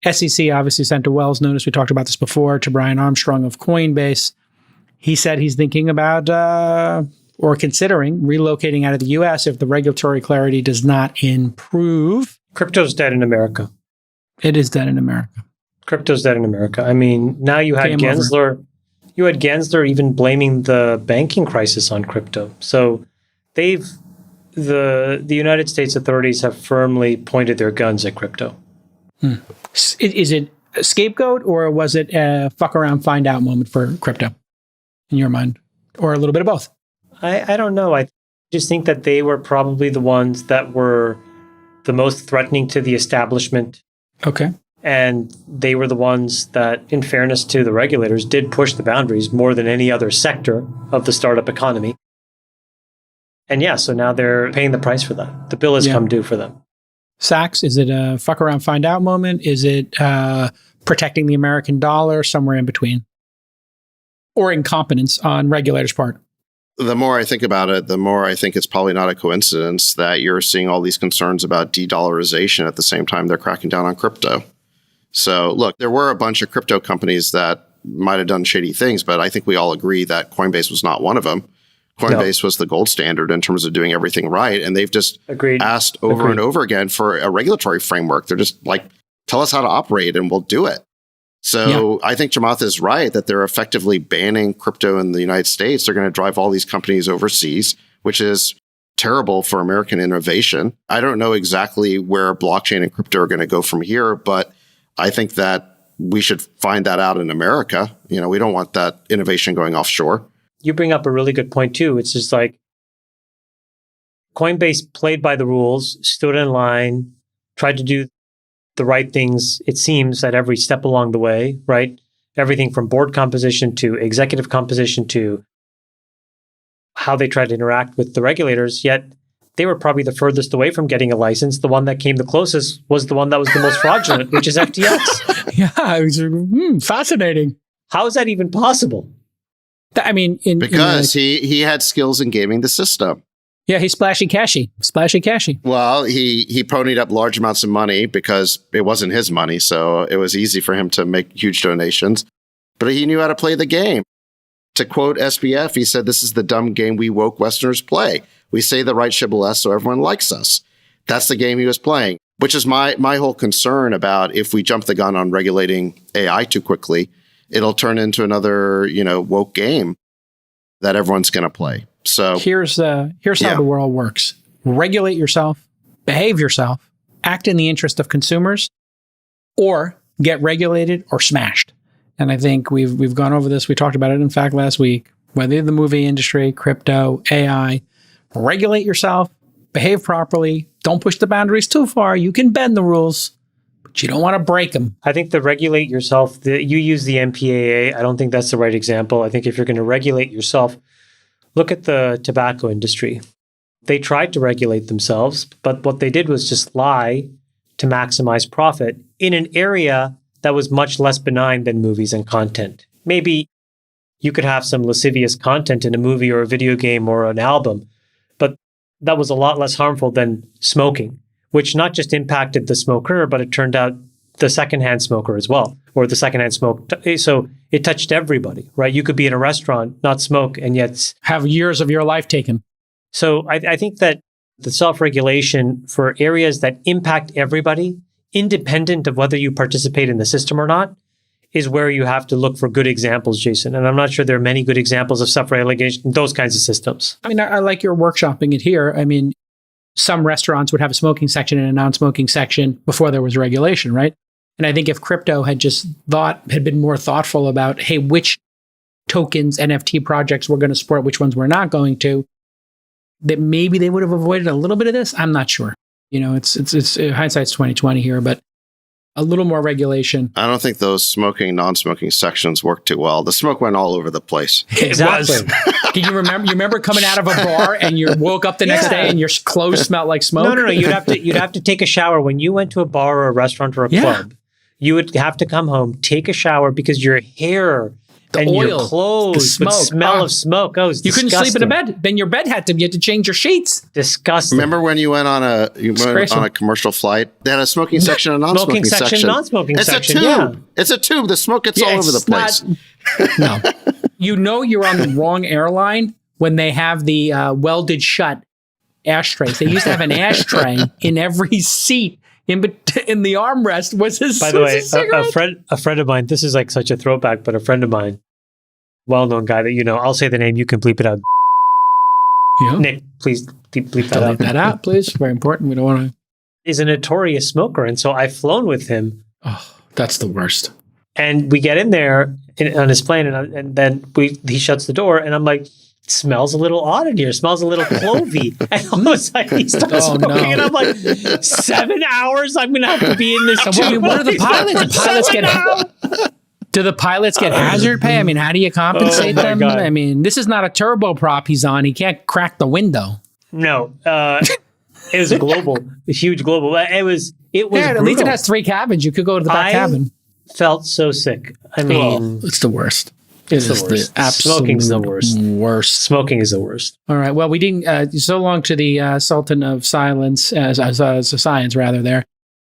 SEC obviously sent a Wells notice. We talked about this before, to Brian Armstrong of Coinbase. He said he's thinking about or considering relocating out of the U.S. if the regulatory clarity does not improve. Crypto's dead in America. It is dead in America. Crypto's dead in America. I mean, now you had Gensler. Over. You had Gensler even blaming the banking crisis on crypto. So the United States authorities have firmly pointed their guns at crypto. Is it a scapegoat, or was it a fuck around, find out moment for crypto in your mind? Or a little bit of both? I don't know. I just think that they were probably the ones that were the most threatening to the establishment. Okay. And they were the ones that, in fairness to the regulators, did push the boundaries more than any other sector of the startup economy. And yeah, so now they're paying the price for that. The bill has come due for them. Sacks, is it a fuck around, find out moment? Is it protecting the American dollar? Somewhere in between? Or incompetence on regulators' part? The more I think about it, the more I think it's probably not a coincidence that you're seeing all these concerns about de-dollarization at the same time they're cracking down on crypto. So look, there were a bunch of crypto companies that might have done shady things, but I think we all agree that Coinbase was not one of them. Coinbase was the gold standard in terms of doing everything right. And they've just asked over and over again for a regulatory framework. They're just like, tell us how to operate and we'll do it. So I think Chamath is right that they're effectively banning crypto in the United States. They're going to drive all these companies overseas, which is terrible for American innovation. I don't know exactly where blockchain and crypto are going to go from here, but I think that we should find that out in America. You know, we don't want that innovation going offshore. You bring up a really good point too. It's just like Coinbase played by the rules, stood in line, tried to do the right things, it seems, at every step along the way, right? Everything from board composition to executive composition to how they tried to interact with the regulators, yet they were probably the furthest away from getting a license. The one that came the closest was the one that was the most fraudulent, which is FTX. Yeah, it was fascinating. How is that even possible? I mean, because he had skills in gaming the system. Yeah, he's splashy cashy. Well, he ponied up large amounts of money because it wasn't his money, so it was easy for him to make huge donations. But he knew how to play the game. To quote SBF, he said, "This is the dumb game we woke Westerners play. We say the right shibboleth so everyone likes us." That's the game he was playing, which is my whole concern about if we jump the gun on regulating AI too quickly, it'll turn into another, woke game that everyone's going to play. So here's how the world works. Regulate yourself, behave yourself, act in the interest of consumers, or get regulated or smashed. And I think we've gone over this. We talked about it, in fact, last week. Whether the movie industry, crypto, AI, regulate yourself, behave properly, don't push the boundaries too far. You can bend the rules, but you don't want to break them. I think the regulate yourself, you use the MPAA. I don't think that's the right example. I think if you're going to regulate yourself, look at the tobacco industry. They tried to regulate themselves, but what they did was just lie to maximize profit in an area that was much less benign than movies and content. Maybe you could have some lascivious content in a movie or a video game or an album, but that was a lot less harmful than smoking, which not just impacted the smoker, but it turned out the secondhand smoker as well, or the secondhand smoke. So it touched everybody, right? You could be in a restaurant, not smoke, and yet have years of your life taken. So I think that the self-regulation for areas that impact everybody, independent of whether you participate in the system or not, is where you have to look for good examples, Jason. And I'm not sure there are many good examples of self-regulation in those kinds of systems. I mean, I like your workshopping it here. I mean, some restaurants would have a smoking section and a non-smoking section before there was regulation, right? And I think if crypto had been more thoughtful about, hey, which tokens, NFT projects we're going to support, which ones we're not going to, that maybe they would have avoided a little bit of this. I'm not sure. It's hindsight's 2020 here, but a little more regulation. I don't think those smoking, non-smoking sections worked too well. The smoke went all over the place. Exactly. Did you remember? You remember coming out of a bar and you woke up the next day and your clothes smelled like smoke? No. You'd have to take a shower when you went to a bar or a restaurant or a club. You would have to come home, take a shower because your hair The and oil, your clothes the would smoke. smell of smoke. Oh, you couldn't sleep in a bed. Then your bed you had to change your sheets. Disgusting. Remember when you went on a commercial flight? They had a smoking section and a non-smoking section. Non-smoking it's section. a tube. Yeah. It's a tube. The smoke gets all over the place. No. You know you're on the wrong airline when they have the welded shut ashtrays. They used to have an ashtray in every seat. In the armrest was his. By the way, a friend of mine. This is like such a throwback, but a friend of mine, well-known guy that you know. I'll say the name. You can bleep it out. Yeah. Nick, please bleep that out. Bleep that out, please. Very important. We don't want to. Is a notorious smoker, and so I've flown with him. Oh, that's the worst. And we get in there on his plane, and then he shuts the door, and I'm like, it smells a little odd in here. It smells a little clovey. And all of a sudden he starts smoking, and I'm like, 7 hours? I'm going to have to be in this tube. What are the pilots? Do the pilots get hazard pay? I mean, how do you compensate them? God. I mean, this is not a turboprop he's on. He can't crack the window. No. It was a huge global. It was Yeah, at least it has 3 cabins. You could go to the back cabin. Felt so sick. I mean, it's the worst. It's the worst. Smoking's the worst. Smoking is the worst. All right. Well, we didn't. So long to the Sultan of Silence, as a science rather. There,